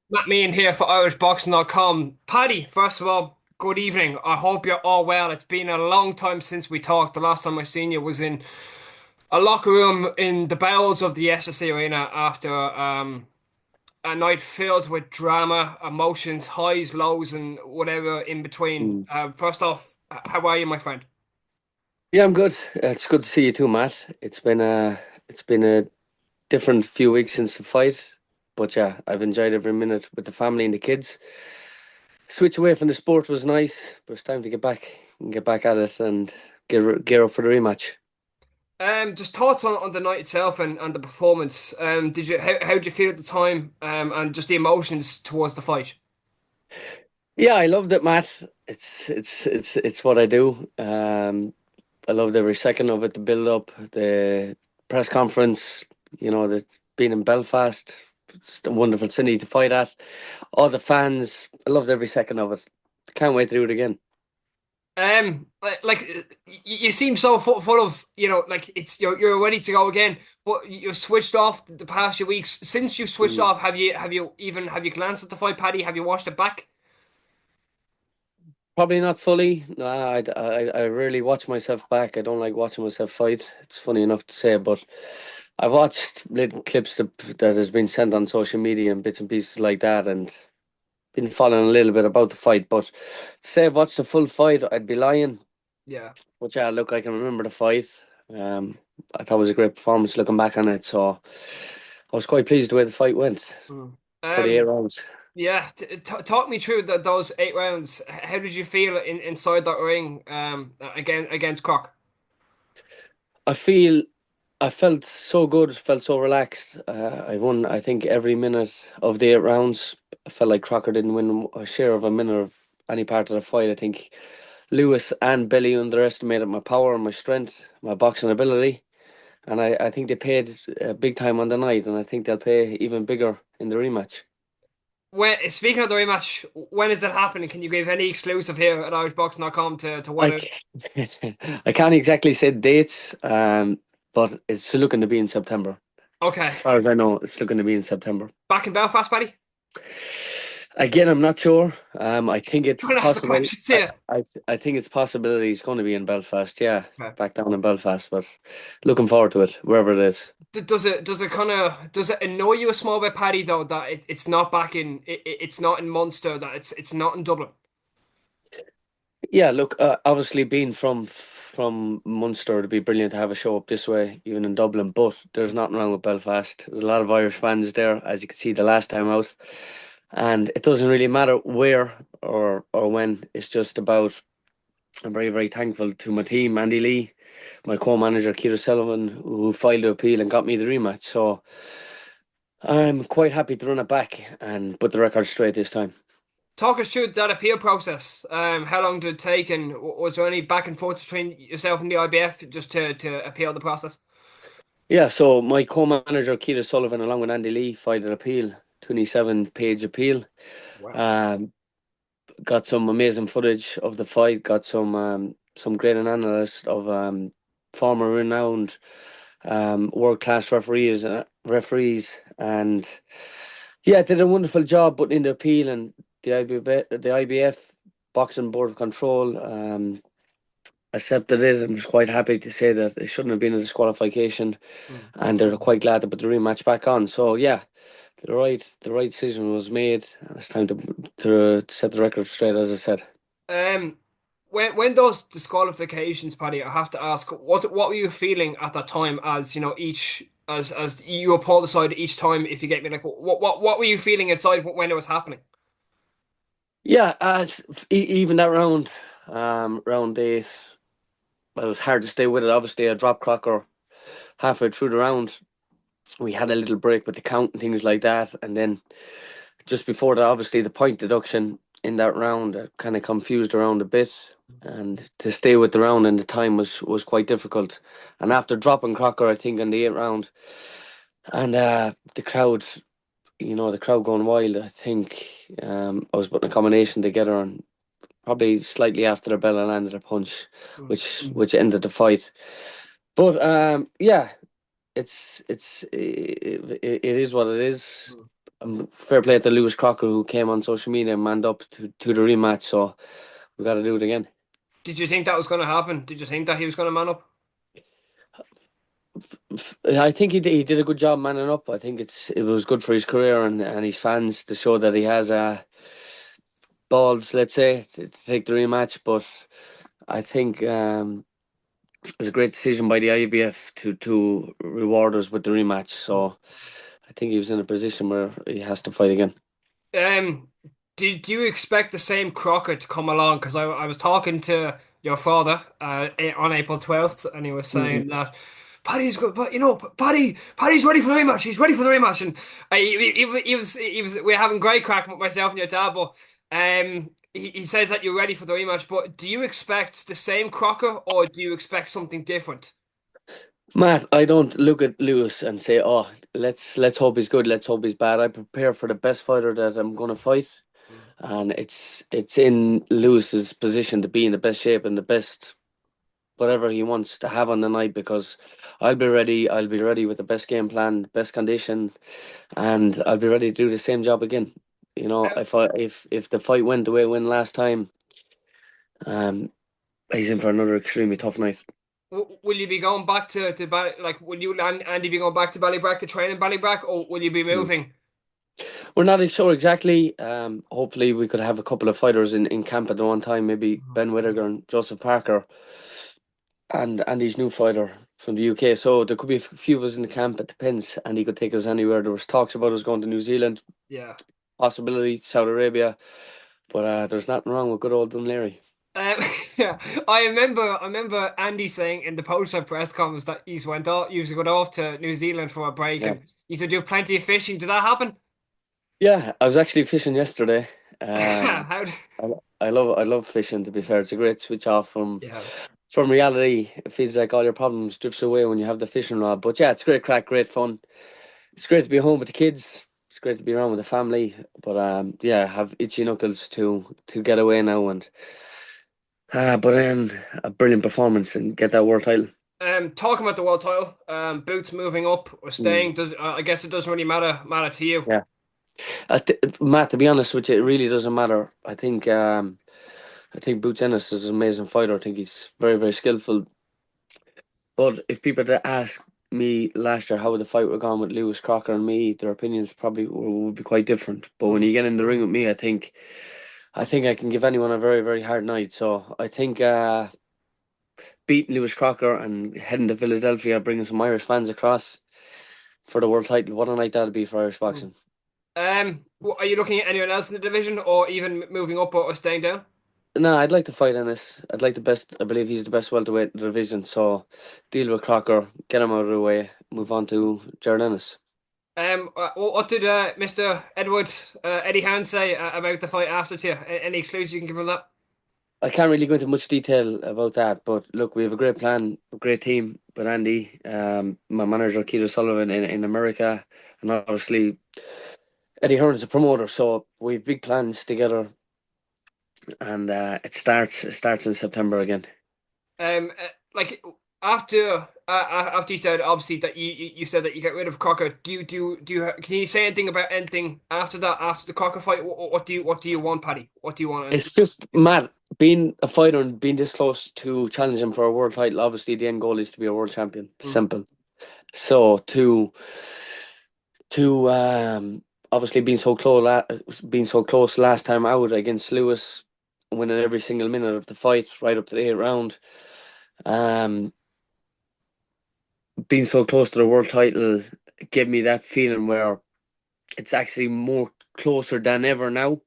Matt Meehan here for IrishBoxing.com. Paddy, first of all, good evening. I hope you're all well. It's been a long time since we talked. The last time I seen you was in a locker room in the bowels of the SSE Arena after a night filled with drama, emotions, highs, lows, and whatever in between. Mm. First off, how are you, my friend? Yeah, I'm good. It's good to see you too, Matt. It's been a different few weeks since the fight, but yeah, I've enjoyed every minute with the family and the kids. Switch away from the sport was nice, but it's time to get back at it and gear up for the rematch. Just thoughts on the night itself and the performance. How did you feel at the time? And just the emotions towards the fight. Yeah, I loved it, Matt. It's what I do. I loved every second of it, the build up, the press conference, the being in Belfast. It's a wonderful city to fight at. All the fans, I loved every second of it. Can't wait to do it again. You seem so full of, like it's you're ready to go again, but you've switched off the past few weeks. Since you've switched Mm. off, have you glanced at the fight, Paddy? Have you watched it back? Probably not fully. No, I rarely watch myself back. I don't like watching myself fight. It's funny enough to say, but I've watched little clips that has been sent on social media and bits and pieces like that, and been following a little bit about the fight. But to say I've watched the full fight, I'd be lying. Yeah. But yeah, look, I can remember the fight. Um, I thought it was a great performance looking back on it. So I was quite pleased the way the fight went. Mm. 38 rounds. Yeah. Talk me through those 8 rounds. How did you feel inside that ring? Against Croc. I feel I felt so good, felt so relaxed. I won, I think, every minute of the 8 rounds. I felt like Crocker didn't win a share of a minute of any part of the fight. I think Lewis and Billy underestimated my power and my strength, my boxing ability. And I think they paid big time on the night, and I think they'll pay even bigger in the rematch. Speaking of the rematch, when is it happening? Can you give any exclusive here at IrishBoxing.com to I, when it? I can't exactly say dates, but it's looking to be in September. Okay. As far as I know, it's looking to be in September. Back in Belfast, Paddy? Again, I'm not sure. I think it's Trying to ask the possible. questions here. I think it's possibility it's going to be in Belfast. Yeah, Okay. back down in Belfast. But looking forward to it, wherever it is. Does it annoy you a small bit, Paddy, though, that it's not back in it's not in Munster, that it's not in Dublin? Yeah, look. Obviously, being from Munster, it'd be brilliant to have a show up this way, even in Dublin. But there's nothing wrong with Belfast. There's a lot of Irish fans there, as you can see the last time out, and it doesn't really matter where or when. It's just about. I'm very, very thankful to my team, Andy Lee, my co-manager, Keir Sullivan, who filed the appeal and got me the rematch. So I'm quite happy to run it back and put the record straight this time. Talk us through that appeal process. How long did it take, and was there any back and forth between yourself and the IBF just to appeal the process? Yeah, so my co-manager, Keir Sullivan, along with Andy Lee, filed an appeal, 27-page appeal. Wow. Um, got some amazing footage of the fight, got some great analysis of former renowned world-class referees, and yeah, did a wonderful job putting in the appeal, and the IBF Boxing Board of Control accepted it and was quite happy to say that it shouldn't have been a disqualification, Mm. and they're quite glad to put the rematch back on. So yeah, the right decision was made, and it's time to set the record straight, as I said. Um, when those disqualifications, Paddy, I have to ask, what were you feeling at that time, as you know, each as you were pulled aside each time? If you get me, like, what were you feeling inside when it was happening? Yeah, even that round, round eight, it was hard to stay with it. Obviously, I dropped Crocker halfway through the round. We had a little break with the count and things like that, and then just before that, obviously the point deduction in that round kind of confused around a bit, and to stay with the round and the time was quite difficult. And after dropping Crocker, I think in the eighth round, and the crowd, the crowd going wild. I think I was putting a combination together, and probably slightly after the bell, I landed a punch, Mm. which ended the fight. But yeah, it is what it is. Fair play to Lewis Crocker who came on social media and manned up to the rematch. So we got to do it again. Did you think that was going to happen? Did you think that he was going to man up? I think he did a good job manning up. I think it was good for his career and his fans to show that he has balls, let's say, to take the rematch. But I think it was a great decision by the IBF to reward us with the rematch. So I think he was in a position where he has to fight again. Um, did you expect the same Crocker to come along? Because I was talking to your father on April 12th, and he was Mhm. saying that Paddy's good, but Paddy's ready for the rematch. He's ready for the rematch, and he was we were having great crack with myself and your dad. But he says that you're ready for the rematch. But do you expect the same Crocker, or do you expect something different? Matt, I don't look at Lewis and say, "Oh, let's hope he's good. Let's hope he's bad." I prepare for the best fighter that I'm going to fight, and it's in Lewis's position to be in the best shape and the best whatever he wants to have on the night because I'll be ready. I'll be ready with the best game plan, best condition, and I'll be ready to do the same job again. You know, if the fight went the way it went last time, um, he's in for another extremely tough night. Will you be going back to like will you and Andy be going back to Ballybrack to train in Ballybrack, or will you be Mm. moving? We're not sure exactly. Hopefully, we could have a couple of fighters in camp at the one time. Maybe Ben Whittaker and Joseph Parker, and his new fighter from the UK. So there could be a few of us in the camp. It depends, and he could take us anywhere. There was talks about us going to New Zealand, Yeah. possibility Saudi Arabia, but there's nothing wrong with good old Dunleary. Um, yeah, I remember Andy saying in the post press conference that he was going off to New Zealand for a break, Yeah, and he said do plenty of fishing. Did that happen? yeah. I was actually fishing yesterday. Um, How? I, I love fishing. To be fair, it's a great switch off Yeah. from reality. It feels like all your problems drifts away when you have the fishing rod. But yeah, it's great crack, great fun. It's great to be home with the kids. It's great to be around with the family. But yeah, I have itchy knuckles to get away now and but then a brilliant performance and get that world title. Talking about the world title, Boots moving up or Mm, staying, does I guess it doesn't really matter to you. yeah, Matt. To be honest with you, it really doesn't matter. I think Boots Ennis is an amazing fighter. I think he's very very skillful. But if people had asked me last year how the fight would gone with Lewis Crocker and me, their opinions probably would be quite different. But when Mm. you get in the ring with me, I think I can give anyone a very, very hard night. So I think beating Lewis Crocker and heading to Philadelphia, bringing some Irish fans across for the world title, what a night that'd be for Irish Mm. boxing. Are you looking at anyone else in the division, or even moving up or staying down? No, I'd like to fight Ennis. I'd like the best. I believe he's the best welterweight in the division. So deal with Crocker, get him out of the way, move on to Jared Ennis. What did Mr. Edward Eddie Hearn say about the fight after to you? Any exclusions you can give him that? I can't really go into much detail about that, but look, we have a great plan, a great team with Andy, my manager Keith Sullivan in America, and obviously Eddie Hearn is a promoter, so we have big plans together, and it starts in September again. Like after you said obviously that you said that you get rid of Crocker. Can you say anything about anything after that after the Crocker fight? What do you want, Paddy? What do you want? It's just mad being a fighter and being this close to challenging for a world title. Obviously, the end goal is to be a world champion. Mm. Simple. So to obviously being so close last time out against Lewis, winning every single minute of the fight right up to the eighth round. Um, being so close to the world title gave me that feeling where it's actually more closer than ever now.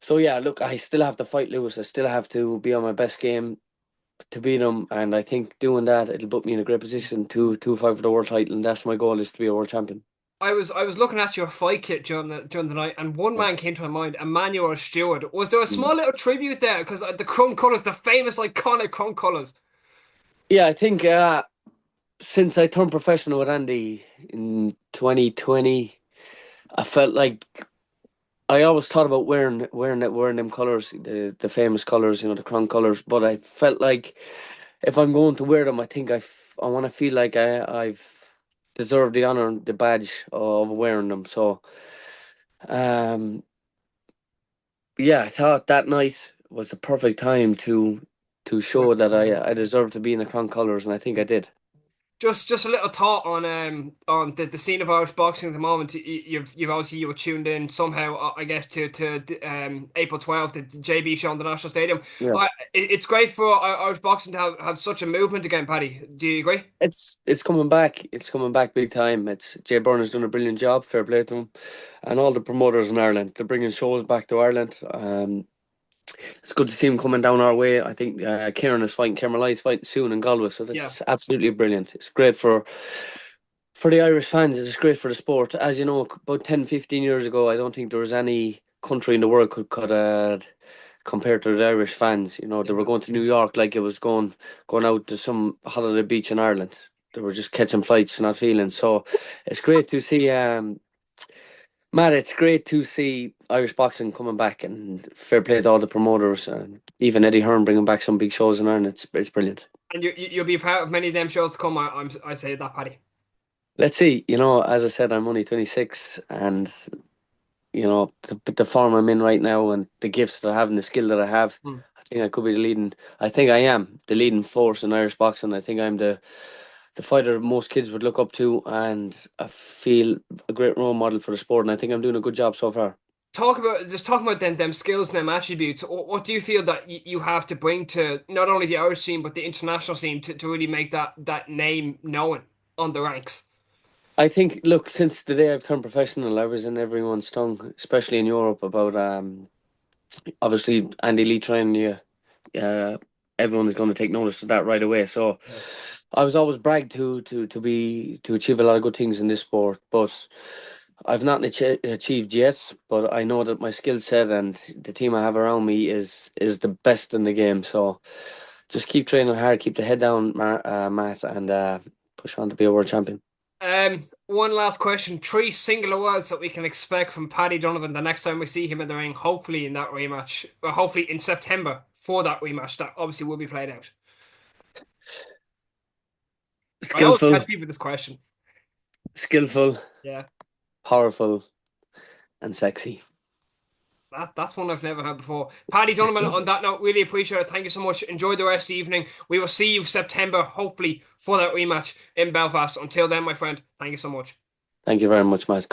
So yeah, look, I still have to fight Lewis. I still have to be on my best game to beat him, and I think doing that it'll put me in a great position to fight for the world title, and that's my goal is to be a world champion. I was looking at your fight kit during the night, and one Yeah. man came to my mind, Emmanuel Stewart. Was there a Mm. small little tribute there? Because the Crumb Colors, the famous iconic Crumb Colors. Yeah, I think since I turned professional with Andy in 2020, I felt like I always thought about wearing them colors, the famous colors, the crown colors. But I felt like if I'm going to wear them, I think I want to feel like I've deserved the honor and the badge of wearing them. So Um, yeah, I thought that night was the perfect time to show that I deserved to be in the crown colours, and I think I did. Just a little thought on the scene of Irish boxing at the moment. You've obviously you were tuned in somehow, I guess, to April 12th, the JB show in the National Stadium. Yeah. It's great for Irish boxing to have such a movement again, Paddy. Do you agree? It's coming back. It's coming back big time. It's Jay Byrne's done a brilliant job. Fair play to him, and all the promoters in Ireland. They're bringing shows back to Ireland. It's good to see him coming down our way. I think Kieran is fighting, Cameron is fighting soon in Galway, so Yeah. that's absolutely brilliant. It's great for the Irish fans. It's great for the sport. As you know, about 10, 15 years ago, I don't think there was any country in the world could compared to the Irish fans. You know, they were Yeah. going to New York like it was going out to some holiday beach in Ireland. They were just catching flights, not feeling. So it's great to see. Matt, it's great to see Irish boxing coming back, and fair play to all the promoters, and even Eddie Hearn bringing back some big shows in Ireland. It's brilliant. And you'll be part of many of them shows to come. I say that, Paddy. Let's see. You know, as I said, I'm only 26, and you know the form I'm in right now, and the gifts that I have, and the skill that I have. Hmm. I think I could be the leading. I think I am the leading force in Irish boxing. I think I'm the fighter most kids would look up to, and I feel a great role model for the sport. And I think I'm doing a good job so far. Talking about them skills and them attributes. What do you feel that you have to bring to not only the Irish scene but the international scene to really make that name known on the ranks? I think, look, since the day I've turned professional, I was in everyone's tongue, especially in Europe, about obviously Andy Lee training you. Everyone is going to take notice of that right away. So I was always bragged to achieve a lot of good things in this sport, but I've not achieved yet. But I know that my skill set and the team I have around me is the best in the game. So just keep training hard, keep the head down, Matt, and push on to be a world champion. One last question. Three singular words that we can expect from Paddy Donovan the next time we see him in the ring, hopefully in that rematch, or hopefully in September for that rematch that obviously will be played out. I always Skillful, catch people with this question. skillful, Yeah, powerful, and sexy. that's one I've never heard before. Paddy Donovan, on that note, really appreciate it. Thank you so much. Enjoy the rest of the evening. We will see you September, hopefully, for that rematch in Belfast. Until then, my friend, thank you so much. Thank you very much, Matt.